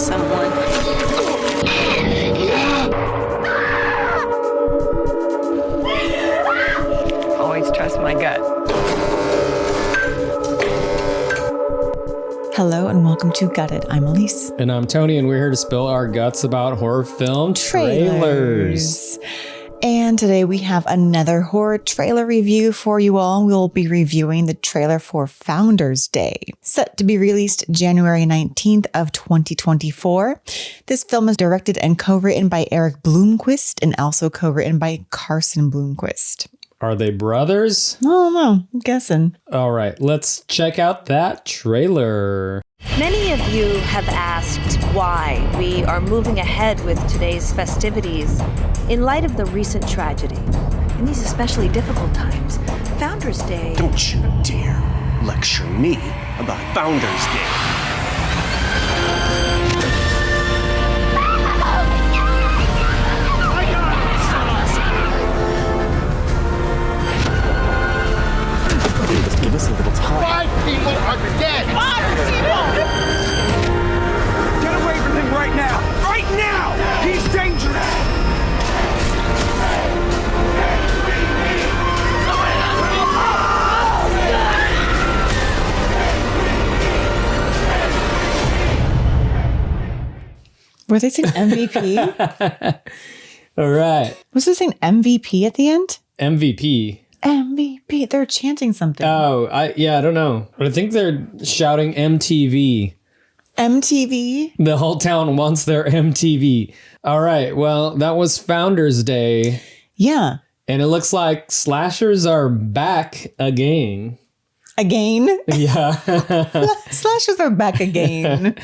someone. Always trust my gut. Hello and welcome to Gutted. I'm Aleece. And I'm Tony, and we're here to spill our guts about horror film trailers. And today we have another horror trailer review for you all. We'll be reviewing the trailer for Founders Day, set to be released January 19th of 2024. This film is directed and co-written by Erik Bloomquist and also co-written by Carson Bloomquist. Are they brothers? I don't know. I'm guessing. All right, let's check out that trailer. Many of you have asked why we are moving ahead with today's festivities in light of the recent tragedy. In these especially difficult times, Founders Day... Don't you dare lecture me about Founders Day. Just give us a little time. 5 people are dead! 5 people! Get away from him right now! Right now! He's dangerous! Were they saying MVP? All right. Was they saying MVP at the end? MVP. MVP. They're chanting something. I don't know. But I think they're shouting MTV. MTV? The whole town wants their MTV. All right. Well, that was Founders Day. Yeah. And it looks like slashers are back again. Again? Yeah. Slashers are back again.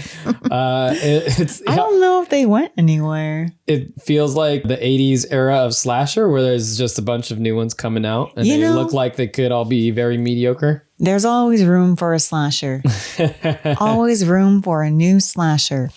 I don't know if they went anywhere. It feels like the 80s era of slasher where there's just a bunch of new ones coming out and they look like they could all be very mediocre. There's always room for a slasher. Always room for a new slasher.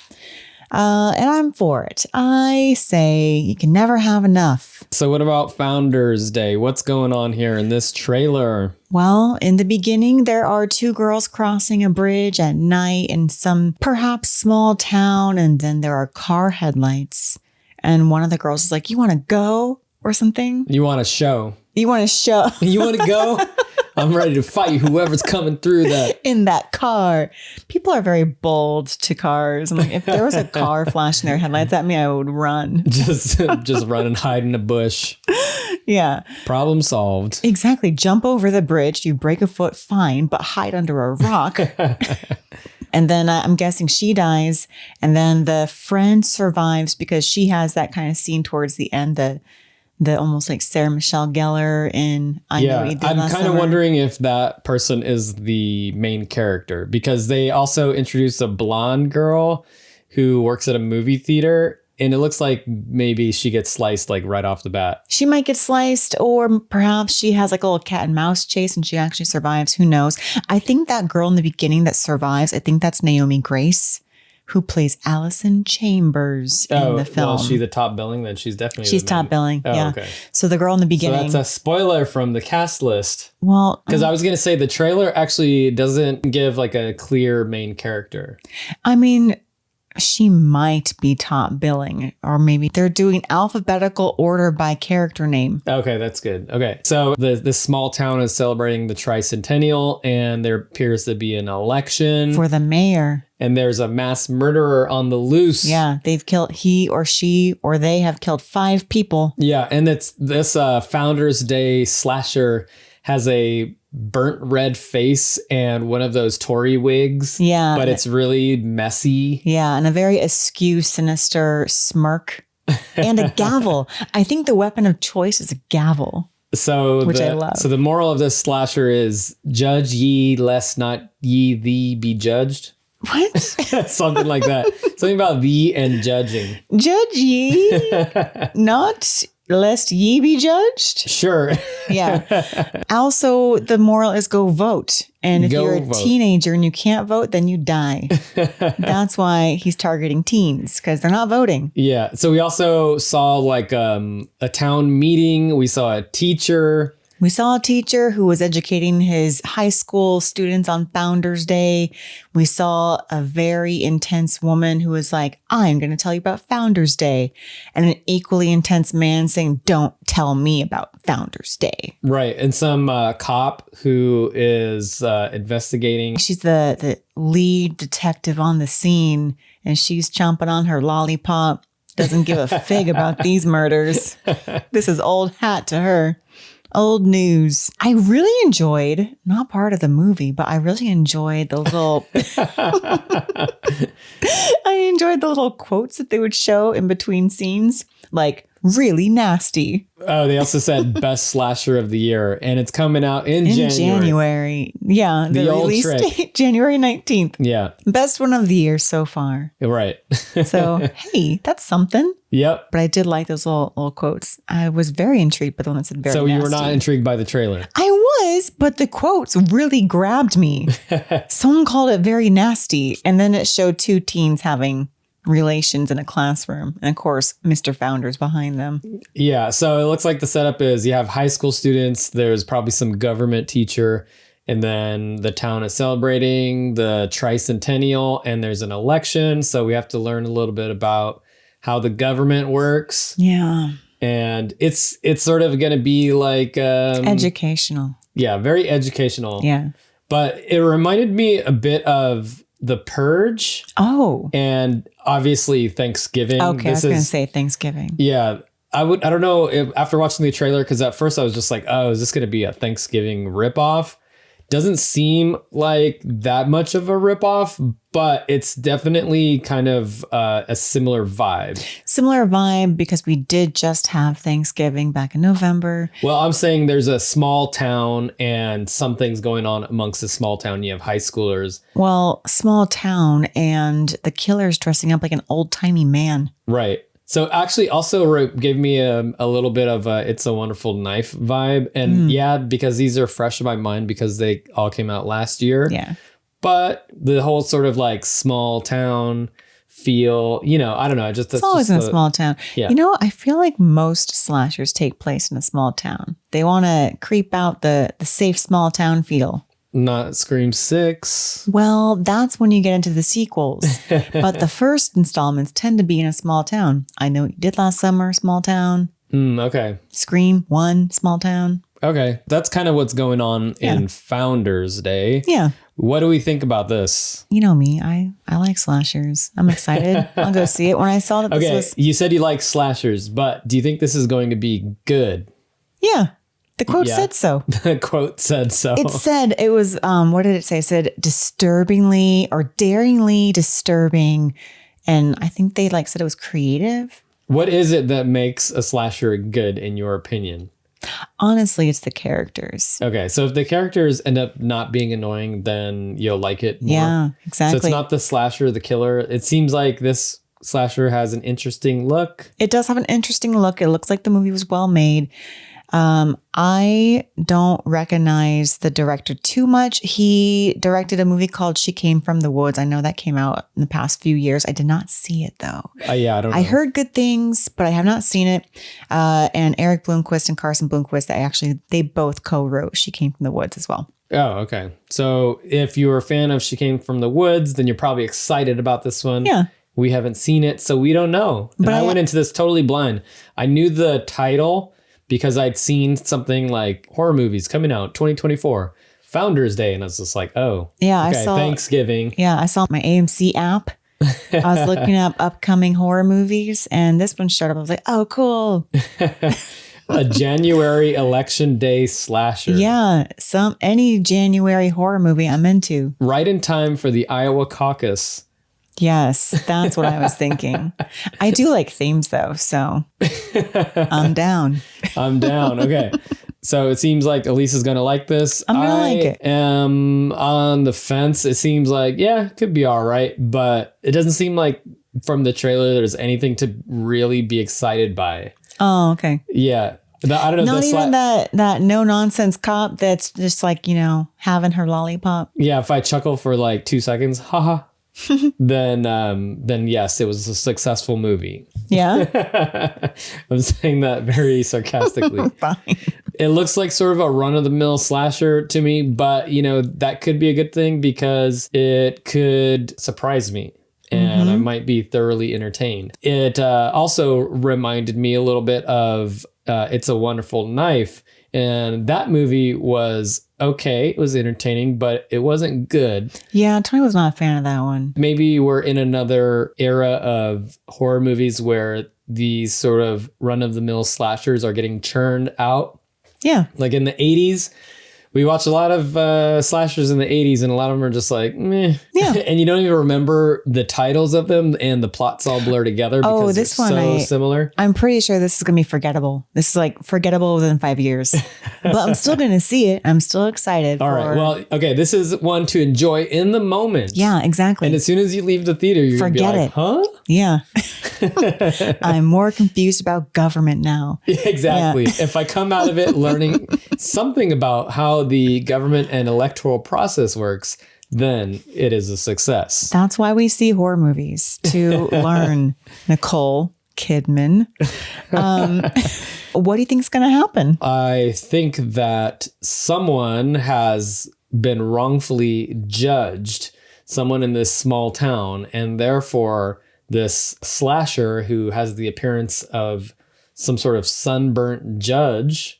And I'm for it. I say you can never have enough. So what about Founders Day? What's going on here in this trailer? Well, in the beginning, there are 2 girls crossing a bridge at night in some perhaps small town. And then there are car headlights. And one of the girls is like, you want to go or something? You want a show? You want to show? You want to go? I'm ready to fight whoever's coming through that. In that car. People are very bold to cars. I'm like, if there was a car flashing their headlights at me, I would run. Just run and hide in a bush. Yeah. Problem solved. Exactly. Jump over the bridge. You break a foot, fine, but hide under a rock. And then I'm guessing she dies. And then the friend survives because she has that kind of scene towards the end, the almost like Sarah Michelle Gellar in I Know What You Did Last Summer. I'm kind of wondering if that person is the main character because they also introduced a blonde girl who works at a movie theater. And it looks like maybe she gets sliced like right off the bat. She might get sliced, or perhaps she has like a little cat and mouse chase and she actually survives. Who knows? I think that girl in the beginning that survives, I think that's Naomi Grace, who plays Allison Chambers in the film. Well, is she the top billing? Then she's definitely she's top billing. Oh, yeah. Okay. So the girl in the beginning. So that's a spoiler from the cast list. Well, because I was going to say the trailer actually doesn't give like a clear main character. I mean, she might be top billing, or maybe they're doing alphabetical order by character name. Okay, that's good. Okay, so this small town is celebrating the tricentennial, and there appears to be an election for the mayor. And there's a mass murderer on the loose. Yeah, they've killed he or she or they have killed 5 people. Yeah, and it's this Founders Day slasher has a burnt red face and one of those Tory wigs. Yeah. But it's really messy. Yeah, and a very askew, sinister smirk. And a gavel. I think the weapon of choice is a gavel. Which I love. So the moral of this slasher is judge ye lest not ye thee be judged. What? Something like that. Something about thee and judging. Judge ye, not lest ye be judged. Sure. Yeah. Also, the moral is go vote. And if you're a teenager and you can't vote, then you die. That's why he's targeting teens, because they're not voting. Yeah. So we also saw like a town meeting. We saw a teacher. We saw a teacher who was educating his high school students on Founders Day. We saw a very intense woman who was like, I'm going to tell you about Founders Day. And an equally intense man saying, don't tell me about Founders Day. Right. And some cop who is investigating. She's the lead detective on the scene, and she's chomping on her lollipop. Doesn't give a fig about these murders. This is old hat to her. Old news. I really enjoyed, not part of the movie, but I really enjoyed the little, I enjoyed the little quotes that they would show in between scenes, like really nasty. Oh, they also said best slasher of the year, and it's coming out in January. Yeah. The old release trick. date, January 19th. Yeah. Best one of the year so far. Right. So, hey, that's something. Yep. But I did like those little quotes. I was very intrigued by the one that said very So you were nasty. not intrigued by the trailer? I was, but the quotes really grabbed me. Someone called it very nasty. And then it showed two teens having relations in a classroom. And of course, Mr. Founders behind them. Yeah. So it looks like the setup is you have high school students. There's probably some government teacher. And then the town is celebrating the tricentennial and there's an election. So we have to learn a little bit about how the government works. Yeah. And it's sort of going to be like Educational. Yeah, very educational. Yeah. But it reminded me a bit of The Purge. Oh. And obviously Thanksgiving. Okay, I was going to say Thanksgiving. Yeah. I don't know if after watching the trailer, because at first I was just like, oh, is this going to be a Thanksgiving ripoff? Doesn't seem like that much of a ripoff, but it's definitely kind of a similar vibe. Similar vibe because we did just have Thanksgiving back in November. Well, I'm saying there's a small town and something's going on amongst the small town. You have high schoolers. Well, small town and the killer's dressing up like an old-timey man. Right. So actually also gave me a little bit of a It's a Wonderful Knife vibe. And yeah, because these are fresh in my mind because they all came out last year. Yeah. But the whole sort of like small town feel, I don't know. It's always in a small town. Yeah. I feel like most slashers take place in a small town. They want to creep out the safe small town feel. Not Scream 6. Well, that's when you get into the sequels. But the first installments tend to be in a small town. I Know What You Did Last Summer, small town. Okay. Scream 1, small town. Okay. That's kind of what's going on in Founders Day. Yeah. What do we think about this? You know me. I like slashers. I'm excited. I'll go see it. When I saw that this was... You said you like slashers, but do you think this is going to be good? Yeah. The quote said so. The quote said so. It said, it was, what did it say? It said disturbingly or daringly disturbing. And I think they said it was creative. What is it that makes a slasher good in your opinion? Honestly, it's the characters. Okay, so if the characters end up not being annoying, then you'll like it more. Yeah, exactly. So it's not the slasher, the killer. It seems like this slasher has an interesting look. It does have an interesting look. It looks like the movie was well made. I don't recognize the director too much. He directed a movie called She Came from the Woods. I know that came out in the past few years. I did not see it though. Yeah, I don't know. I heard good things, but I have not seen it. And Erik Bloomquist and Carson Bloomquist, they both co-wrote She Came from the Woods as well. Oh, okay. So if you're a fan of She Came from the Woods, then you're probably excited about this one. Yeah. We haven't seen it, so we don't know. But I went into this totally blind. I knew the title because I'd seen something like horror movies coming out 2024, Founders Day. And I was just like, oh, yeah, okay, Thanksgiving. Yeah, I saw my AMC app. I was looking up upcoming horror movies and this one showed up. I was like, oh, cool. A January election day slasher. Yeah, any January horror movie I'm into. Right in time for the Iowa caucus. Yes, that's what I was thinking. I do like themes though, so I'm down. I'm down. Okay. So it seems like Aleece is going to like this. I'm going to like it. I am on the fence. It seems like, yeah, it could be all right. But it doesn't seem like from the trailer there's anything to really be excited by. Oh, okay. Yeah. I don't know. Not even that no nonsense cop that's just having her lollipop. Yeah. If I chuckle for 2 seconds, haha. then yes, it was a successful movie. Yeah. I'm saying that very sarcastically. Fine. It looks like sort of a run-of-the-mill slasher to me, but, you know, that could be a good thing because it could surprise me. And I might be thoroughly entertained. It also reminded me a little bit of It's a Wonderful Knife. And that movie was okay. It was entertaining, but it wasn't good. Yeah, Tony was not a fan of that one. Maybe we're in another era of horror movies where these sort of run-of-the-mill slashers are getting churned out. Yeah. Like in the 80s. We watched a lot of slashers in the 80s, and a lot of them are just like, meh. Yeah. And you don't even remember the titles of them, and the plots all blur together because this they're one so similar. I'm pretty sure this is going to be forgettable. This is like forgettable within 5 years. But I'm still going to see it. I'm still excited. All right. Well, okay. This is one to enjoy in the moment. Yeah, exactly. And as soon as you leave the theater, you're going to be like, it. huh? Yeah. I'm more confused about government now. Exactly. Yeah. If I come out of it learning something about how the government and electoral process works, then it is a success. That's why we see horror movies, to learn. Nicole Kidman. What do you think is going to happen? I think that someone has been wrongfully judged, someone in this small town, and therefore this slasher who has the appearance of some sort of sunburnt judge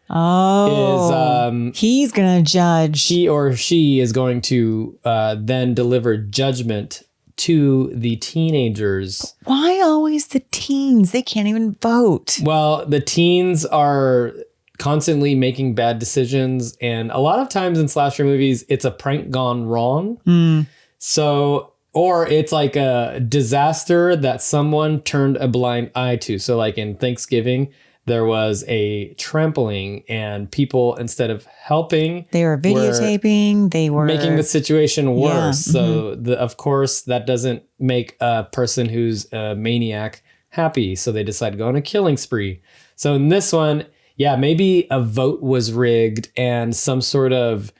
is he's gonna judge. He or she is going to then deliver judgment to the teenagers. Why always the teens? They can't even vote. Well, the teens are constantly making bad decisions, and a lot of times in slasher movies it's a prank gone wrong. So, or it's like a disaster that someone turned a blind eye to. So like in Thanksgiving, there was a trampling, and people, instead of helping, they were videotaping, they were making the situation worse. So of course that doesn't make a person who's a maniac happy. So they decide to go on a killing spree. So in this one, yeah, maybe a vote was rigged and some sort of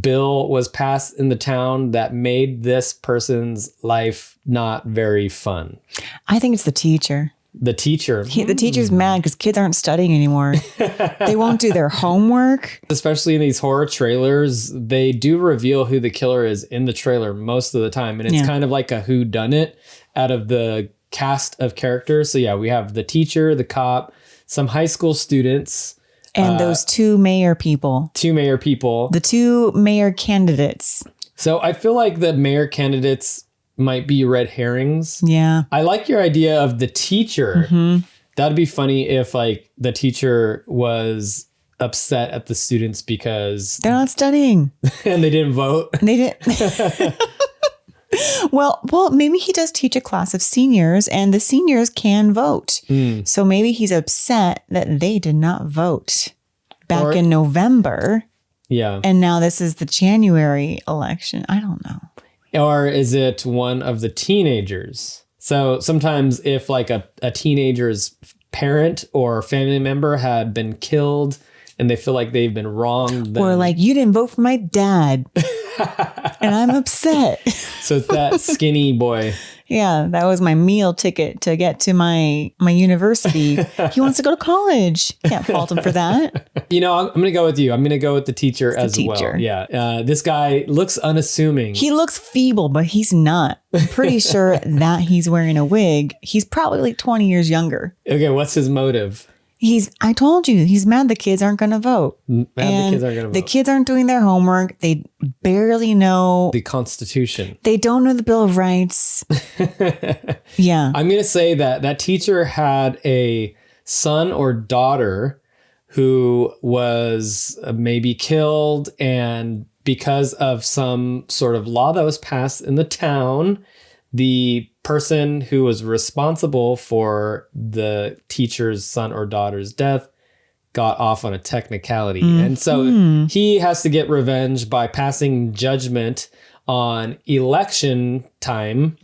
bill was passed in the town that made this person's life not very fun. I think it's the teacher. The teacher. The teacher's mad because kids aren't studying anymore. They won't do their homework. Especially in these horror trailers, they do reveal who the killer is in the trailer most of the time. And it's kind of like a whodunit out of the cast of characters. So yeah, we have the teacher, the cop, some high school students. And those two mayor people. The two mayor candidates. So I feel like the mayor candidates might be red herrings. Yeah. I like your idea of the teacher. That'd be funny if like the teacher was upset at the students because they're not studying and they didn't vote. They didn't. Well, maybe he does teach a class of seniors and the seniors can vote. So maybe he's upset that they did not vote back in November. Yeah. And now this is the January election. I don't know. Or is it one of the teenagers? So sometimes if like a teenager's parent or family member had been killed and they feel like they've been wronged. Or like, you didn't vote for my dad. And I'm upset. So it's that skinny boy. Yeah, that was my meal ticket to get to my university. He wants to go to college. Can't fault him for that. You know, I'm going to go with you. I'm going to go with the teacher well. Yeah. This guy looks unassuming. He looks feeble, but he's not. I'm pretty sure that he's wearing a wig. He's probably like 20 years younger. Okay, what's his motive? I told you, he's mad the kids aren't going to vote. The kids aren't doing their homework. They barely know the Constitution. They don't know the Bill of Rights. Yeah. I'm going to say that teacher had a son or daughter who was maybe killed, and because of some sort of law that was passed in the town, the person who was responsible for the teacher's son or daughter's death got off on a technicality. And so he has to get revenge by passing judgment on election time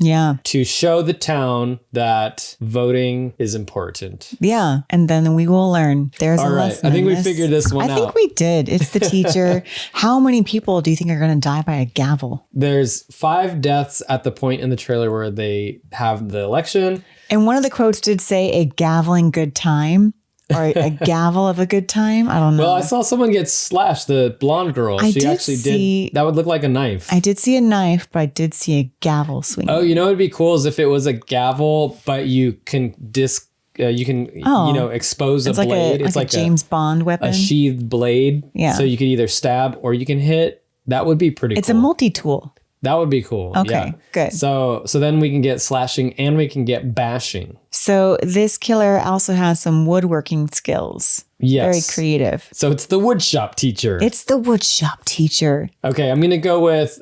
to show the town that voting is important. Yeah. And then we will learn. There's a lesson. I think we figured this one out. I think we did. It's the teacher. How many people do you think are going to die by a gavel? There's 5 deaths at the point in the trailer where they have the election. And one of the quotes did say a gaveling good time. or a gavel of a good time. I don't know. Well, I saw someone get slashed. The blonde girl. I She did actually see- did. That would look like a knife. I did see a knife, but I did see a gavel swinging. Oh, you know what'd be cool is if it was a gavel, but you can expose a it's like blade. it's like a James Bond weapon. a sheathed blade. Yeah. So you could either stab or you can hit. That would be pretty It's cool. a multi-tool. That would be cool. Okay, yeah. good. So then we can get slashing and we can get bashing. So this killer also has some woodworking skills. Yes. Very creative. So it's the woodshop teacher. It's the woodshop teacher. Okay, I'm gonna go with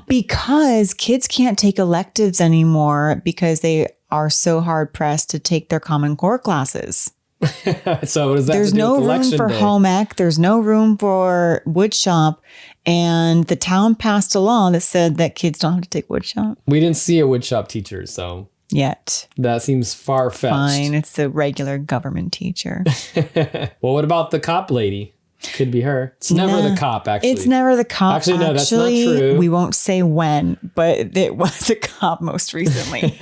Because kids can't take electives anymore because they are so hard pressed to take their Common Core classes. so what does that There's have to do no with room election for day? home ec. There's no room for woodshop. And the town passed a law that said that kids don't have to take woodshop We didn't see a woodshop teacher, so yet. that seems far-fetched. Fine. It's the regular government teacher. Well, what about the cop lady? Could be her. It's never the cop, actually. It's never the cop. Actually, no, that's not true. We won't say when, but it was a cop most recently.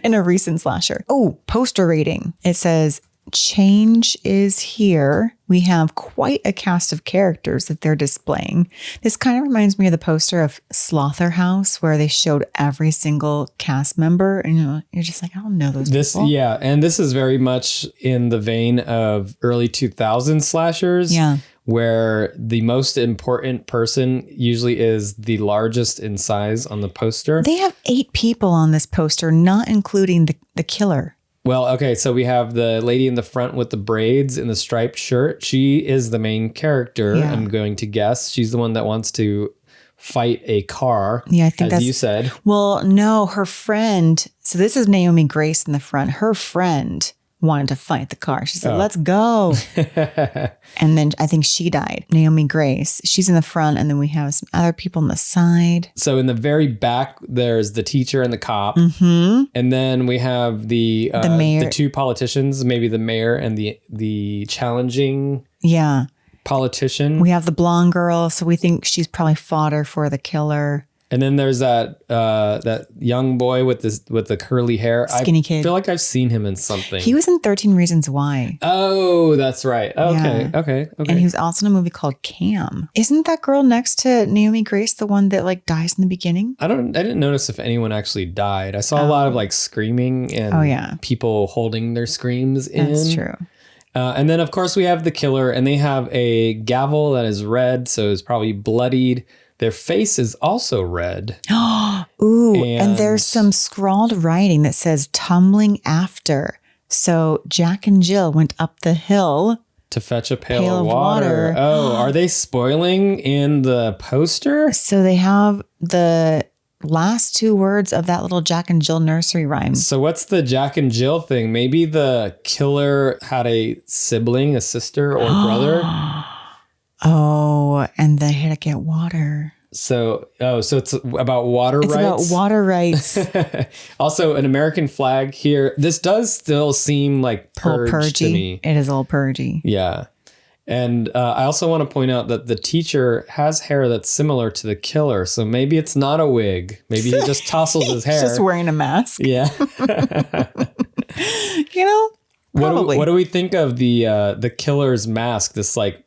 In a recent slasher. Oh, poster rating. It says, change is here. We have quite a cast of characters that they're displaying. This kind of reminds me of the poster of Slaughterhouse, where they showed every single cast member. And you're just like, I don't know those people. Yeah, and this is very much in the vein of early 2000s slashers. Yeah. Where the most important person usually is the largest in size on the poster. They have 8 people on this poster, not including the killer. Well, okay, so we have the lady in the front with the braids and the striped shirt. She is the main character, Yeah. I'm going to guess. She's the one that wants to fight a car, Yeah, I think as that's you said. Well, no, her friend. So this is Naomi Grace in the front. Her friend wanted to fight the car. She said, let's go. And then I think she died. Naomi Grace. She's in the front. And then we have some other people on the side. So in the very back, there's the teacher and the cop. Mm-hmm. And then we have the mayor. the 2 politicians, maybe the mayor and the challenging Yeah. politician. We have the blonde girl. So we think she's probably fodder for the killer. And then there's that young boy with the curly hair. Skinny kid. I feel like I've seen him in something. He was in 13 Reasons Why. Oh, that's right. Okay, Yeah. okay. And he was also in a movie called Cam. Isn't that girl next to Naomi Grace the one that like dies in the beginning? I didn't notice if anyone actually died. I saw a lot of like screaming and people holding their screams in. That's true. And then of course we have the killer, and they have a gavel that is red, so it's probably bloodied. Their face is also red. Ooh, and And- there's some scrawled writing that says tumbling after. So Jack and Jill went up the hill. To fetch a pail of water. Oh, are they spoiling in the poster? So they have the last 2 words of that little Jack and Jill nursery rhyme. So what's the Jack and Jill thing? Maybe the killer had a sibling, a sister or brother. Oh, and they had to get water. So it's about water It's rights. about water rights. Also, an American flag here. This does still seem like Old purge to purgy. me. It is old purgy. Yeah. And I also want to point out that the teacher has hair that's similar to the killer. So maybe it's not a wig. Maybe he just tousles his hair. Just wearing a mask. Yeah. You know, probably. What do we think of the killer's mask? This like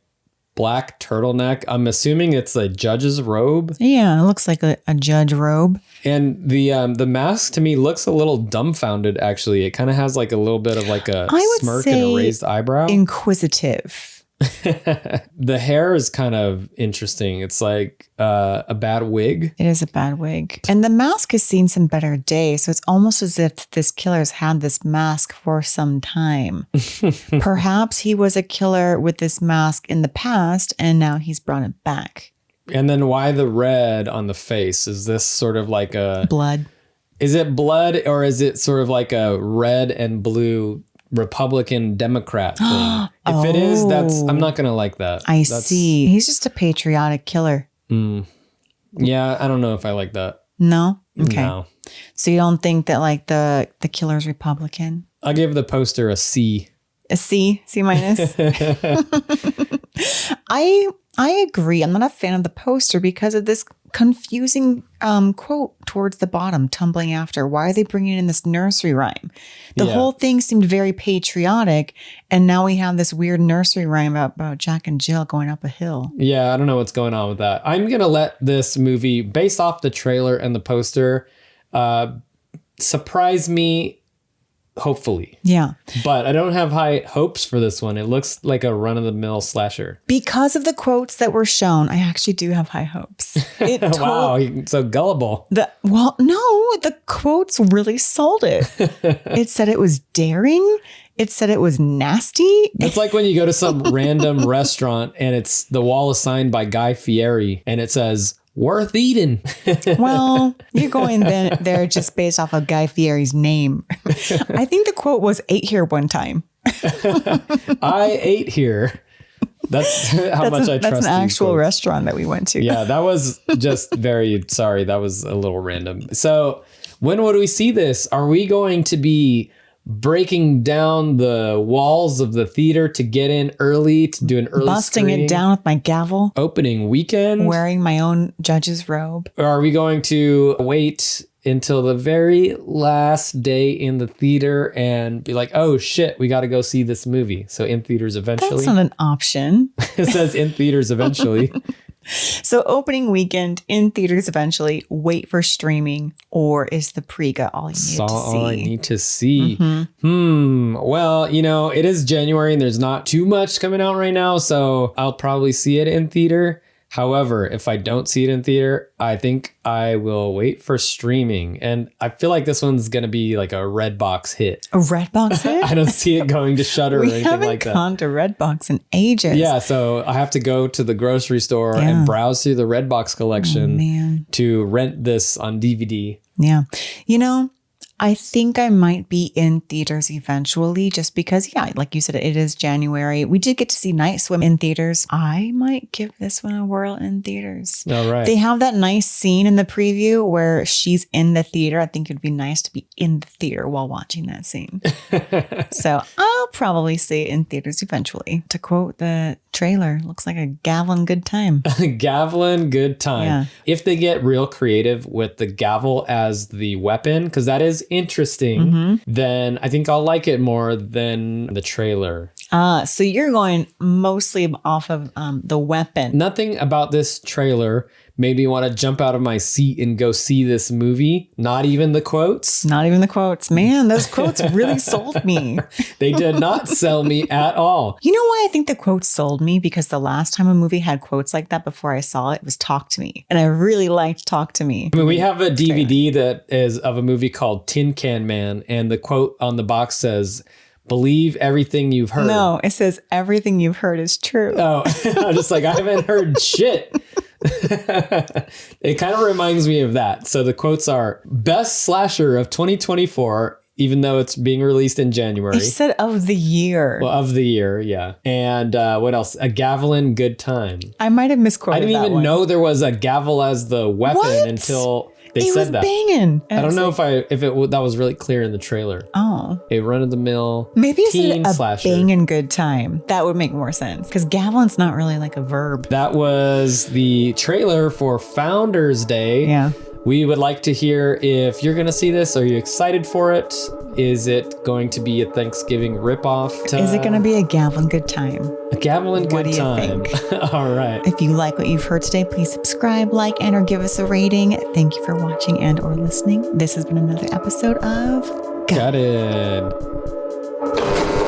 black turtleneck. I'm assuming it's a judge's robe. Yeah, it looks like a judge robe. And the mask to me looks a little dumbfounded. Actually, it kind of has like a little bit of like a I would smirk and say a raised eyebrow. Inquisitive. The hair is kind of interesting. It's like a bad wig. It is a bad wig. And the mask has seen some better days. So it's almost as if this killer's had this mask for some time. Perhaps he was a killer with this mask in the past and now he's brought it back. And then why the red on the face? Is this sort of like a... Blood. Is it blood, or is it sort of like a red and blue Republican Democrat thing? If it is, I'm not going to like that. I see. He's just a patriotic killer. Yeah, I don't know if I like that. No? Okay. No. So you don't think that like the killer's Republican? I'll give the poster a C. A C? C minus? I agree. I'm not a fan of the poster because of this confusing quote towards the bottom, tumbling after. Why are they bringing in this nursery rhyme? The whole thing seemed very patriotic, and now we have this weird nursery rhyme about Jack and Jill going up a hill. Yeah, I don't know what's going on with that. I'm going to let this movie, based off the trailer and the poster, surprise me, hopefully. Yeah. But I don't have high hopes for this one. It looks like a run-of-the-mill slasher. Because of the quotes that were shown, I actually do have high hopes. Wow, you're so gullible. No, the quotes really sold it. It said it was daring. It said it was nasty. It's like when you go to some random restaurant and it's the wall is signed by Guy Fieri and it says, worth eating. Well, you're going there just based off of Guy Fieri's name. I think the quote was ate here one time. I ate here. That's how much I trust. That's an actual restaurant that we went to. Yeah, that was just very sorry. That was a little random. So when would we see this? Are we going to be breaking down the walls of the theater to get in early, to do an early busting screening? it down with my gavel, Opening weekend? wearing my own judge's robe? Or are we going to wait until the very last day in the theater and be like, oh shit, we got to go see this movie? So in theaters eventually. That's not an option. It says in theaters eventually. So opening weekend, in theaters eventually, wait for streaming, or is the PREGUT all you need to see? All I need to see. Well, it is January and there's not too much coming out right now, so I'll probably see it in theater. However, if I don't see it in theater, I think I will wait for streaming. And I feel like this one's going to be like a Redbox hit. A Redbox hit? I don't see it going to Shudder or anything like that. We haven't gone to Redbox in ages. Yeah, so I have to go to the grocery store and browse through the Redbox collection to rent this on DVD. Yeah. I think I might be in theaters eventually just because, like you said, it is January. We did get to see Night Swim in theaters. I might give this one a whirl in theaters. All right. They have that nice scene in the preview where she's in the theater. I think it'd be nice to be in the theater while watching that scene. So I'll probably see it in theaters eventually. To quote the trailer, looks like a gaveling good time. Gaveling good time. Yeah. If they get real creative with the gavel as the weapon, because that is interesting, then I think I'll like it more than the trailer. So you're going mostly off of the weapon. Nothing about this trailer made me want to jump out of my seat and go see this movie. Not even the quotes. Not even the quotes. Man, those quotes really sold me. They did not sell me at all. You know why I think the quotes sold me? Because the last time a movie had quotes like that before I saw it was Talk to Me. And I really liked Talk to Me. I mean, we have a DVD that is of a movie called Tin Can Man. And the quote on the box says, believe everything you've heard. No, it says everything you've heard is true. Oh, I'm just like, I haven't heard shit. It kind of reminds me of that. So the quotes are best slasher of 2024, even though it's being released in January. It said of the year. Well, of the year, yeah. And what else? A gaveling good time. I might have misquoted I didn't that even one. know there was a gavel as the weapon until they it said was that. Banging. I don't know if that was really clear in the trailer. Oh. A run-of-the-mill Maybe it teen said a slasher. banging good time. That would make more sense. Because gaveling's not really like a verb. That was the trailer for Founders Day. Yeah. We would like to hear if you're going to see this. Are you excited for it? Is it going to be a Thanksgiving ripoff? Is it going to be a gaveling good time? A gaveling What good do you time. think? All right. If you like what you've heard today, please subscribe, like, and or give us a rating. Thank you for watching and or listening. This has been another episode of Got it.